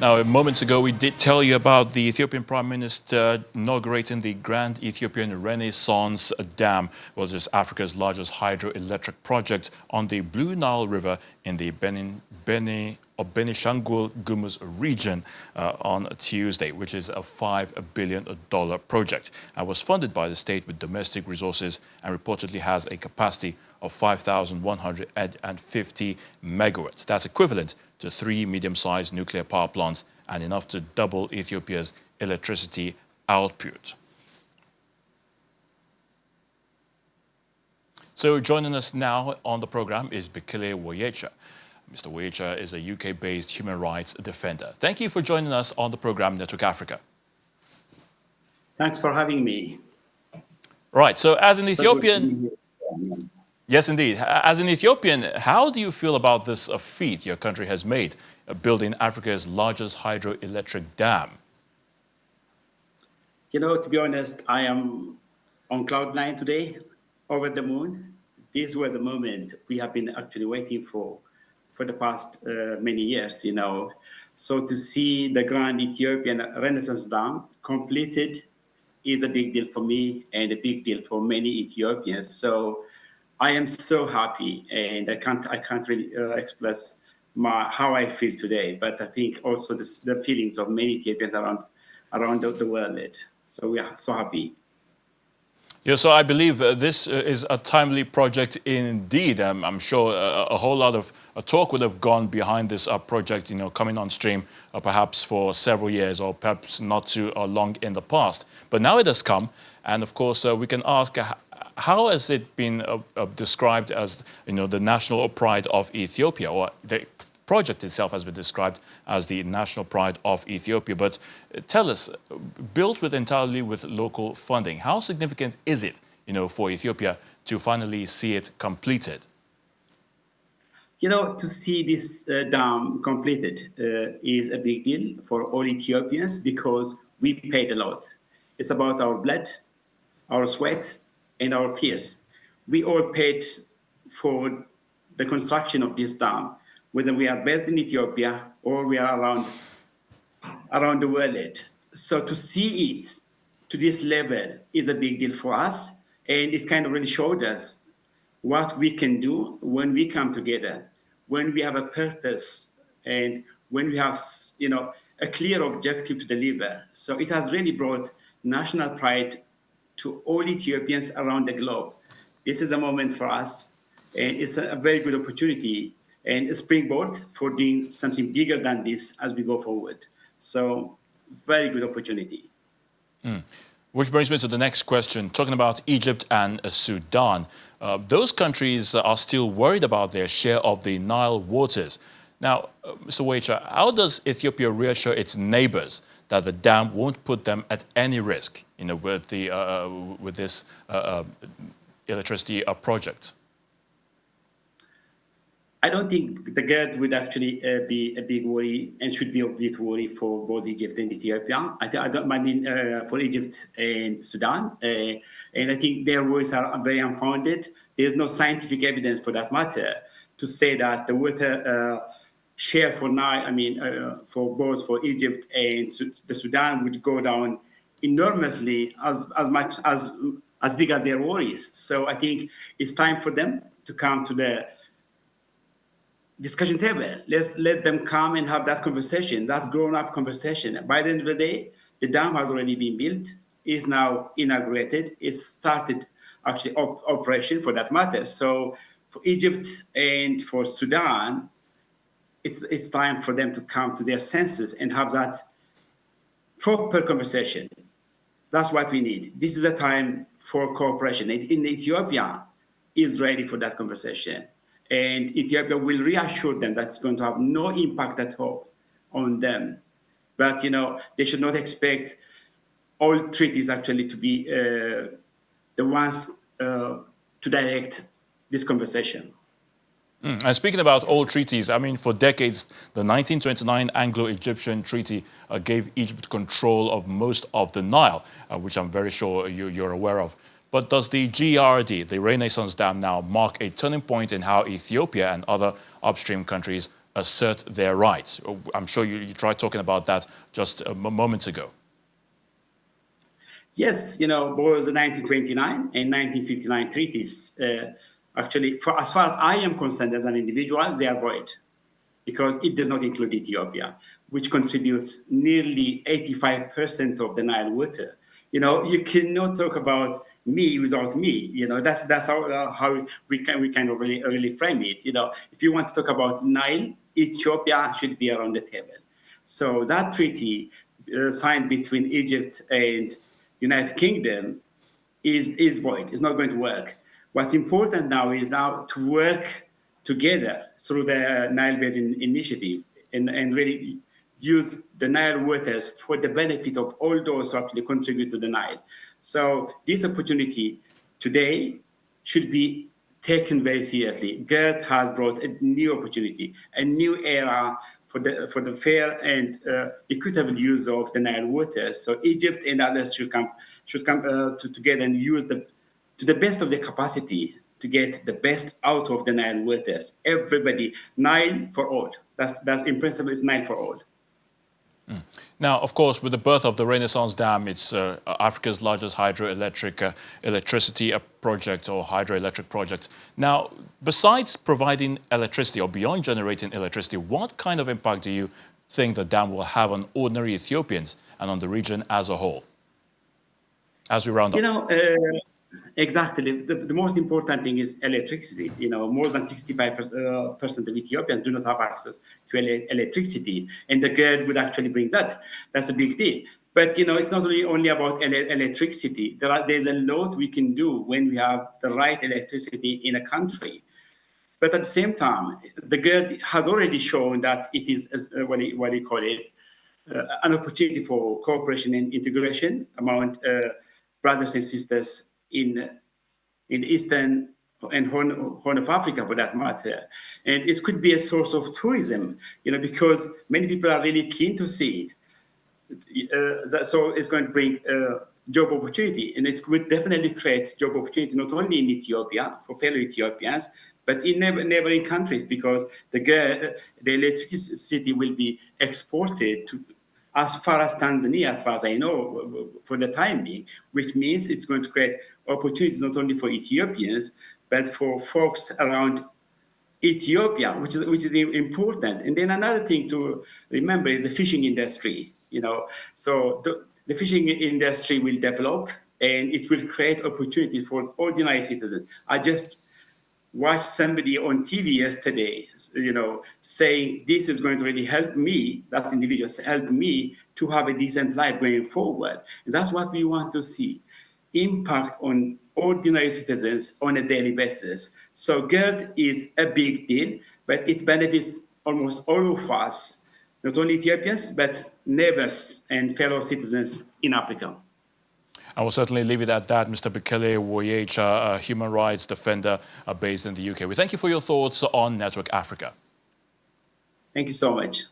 Now, moments ago, we did tell you about the Ethiopian Prime Minister inaugurating the Grand Ethiopian Renaissance Dam, which is Africa's largest hydroelectric project on the Blue Nile River in the Benishangul Gumuz region on Tuesday, which is a $5 billion project and was funded by the state with domestic resources and reportedly has a capacity of 5,150 megawatts. That's equivalent to 3 medium-sized nuclear power plants and enough to double Ethiopia's electricity output. So joining us now on the program is Bekele Woyecha. Mr. Woyecha is a UK-based human rights defender. Thank you for joining us on the program Network Africa. Thanks for having me. Right, so as an Ethiopian... Yes, indeed. As an Ethiopian, how do you feel about this feat your country has made, building Africa's largest hydroelectric dam? You know, to be honest, I am on cloud nine today, over the moon. This was a moment we have been actually waiting for the past many years, you know. So to see the Grand Ethiopian Renaissance Dam completed is a big deal for me and a big deal for many Ethiopians. So I am so happy, and I can't really express how I feel today. But I think also the feelings of many Ethiopians around the world. So we are so happy. Yeah, so I believe this is a timely project indeed. I'm sure a whole lot of talk would have gone behind this project, you know, coming on stream perhaps for several years or perhaps not too long in the past. But now it has come, and of course we can ask, how has it been described as, you know, the national pride of Ethiopia, or the project itself has been described as the national pride of Ethiopia? But tell us, built entirely with local funding, how significant is it, you know, for Ethiopia to finally see it completed? You know, to see this dam completed is a big deal for all Ethiopians because we paid a lot. It's about our blood, our sweat, and our tears. We all paid for the construction of this dam, whether we are based in Ethiopia or we are around the world. So to see it to this level is a big deal for us, and it kind of really showed us what we can do when we come together, when we have a purpose, and when we have, you know, a clear objective to deliver. So it has really brought national pride to all Ethiopians around the globe. This is a moment for us, and it's a very good opportunity and a springboard for doing something bigger than this as we go forward. So, very good opportunity. Which brings me to the next question, talking about Egypt and Sudan. Those countries are still worried about their share of the Nile waters. Now, Mr. Woyecha, how does Ethiopia reassure its neighbors that the dam won't put them at any risk, you know, with this electricity project? I don't think the GERD would actually be a big worry and should be a big worry for both Egypt and Ethiopia. I mean, for Egypt and Sudan. And I think their worries are very unfounded. There's no scientific evidence for that matter to say that the water share for now, I mean, for both for Egypt and the Sudan would go down enormously as big as their worries. So I think it's time for them to come to the discussion table. Let's let them come and have that conversation, that grown-up conversation. By the end of the day, the dam has already been built, is now inaugurated, it's started actually operation for that matter. So for Egypt and for Sudan, it's time for them to come to their senses and have that proper conversation. That's what we need. This is a time for cooperation. In Ethiopia is ready for that conversation. And Ethiopia will reassure them that's going to have no impact at all on them. But, you know, they should not expect all treaties actually to be the ones to direct this conversation. And speaking about old treaties, I mean, for decades, the 1929 Anglo-Egyptian Treaty gave Egypt control of most of the Nile, which I'm very sure you're aware of. But does the GRD, the Renaissance Dam, now mark a turning point in how Ethiopia and other upstream countries assert their rights? I'm sure you tried talking about that just moments ago. Yes, both the 1929 and 1959 treaties, actually, as far as I am concerned as an individual, they are void because it does not include Ethiopia, which contributes nearly 85% of the Nile water. You cannot talk about me without me. That's how we kind of really frame it. If you want to talk about Nile, Ethiopia should be around the table. So that treaty signed between Egypt and United Kingdom is void. It's not going to work. What's important now is to work together through the Nile Basin Initiative and really use the Nile waters for the benefit of all those who actually contribute to the Nile. So this opportunity today should be taken very seriously. GERD has brought a new opportunity, a new era for the fair and equitable use of the Nile waters. So Egypt and others should come together and use to the best of their capacity to get the best out of the Nile waters. Everybody, Nile for all. That's in principle, it's Nile for all. Now, of course, with the birth of the Renaissance Dam, it's Africa's largest hydroelectric electricity project or hydroelectric project. Now, besides providing electricity or beyond generating electricity, what kind of impact do you think the dam will have on ordinary Ethiopians and on the region as a whole? As we round up. Exactly. The most important thing is electricity. More than 65% of Ethiopians do not have access to electricity, and the GERD would actually bring that. That's a big deal. But it's not only about electricity. There's a lot we can do when we have the right electricity in a country. But at the same time, the GERD has already shown that it is what do you call it? An opportunity for cooperation and integration among brothers and sisters in the Eastern and Horn of Africa, for that matter. And it could be a source of tourism, because many people are really keen to see it. So it's going to bring job opportunity, and it would definitely create job opportunity not only in Ethiopia for fellow Ethiopians, but in neighboring countries, because the electricity will be exported to as far as Tanzania, as far as I know, for the time being, which means it's going to create opportunities not only for Ethiopians, but for folks around Ethiopia, which is important. And then another thing to remember is the fishing industry. So the fishing industry will develop, and it will create opportunities for ordinary citizens. I just watched somebody on TV yesterday, saying this is going to really help me, that's individuals, help me to have a decent life going forward. And that's what we want to see, impact on ordinary citizens on a daily basis. So GERD is a big deal, but it benefits almost all of us, not only Ethiopians, but neighbors and fellow citizens in Africa. I will certainly leave it at that, Mr. Bekele Woyecha, a human rights defender based in the UK. We thank you for your thoughts on Network Africa. Thank you so much.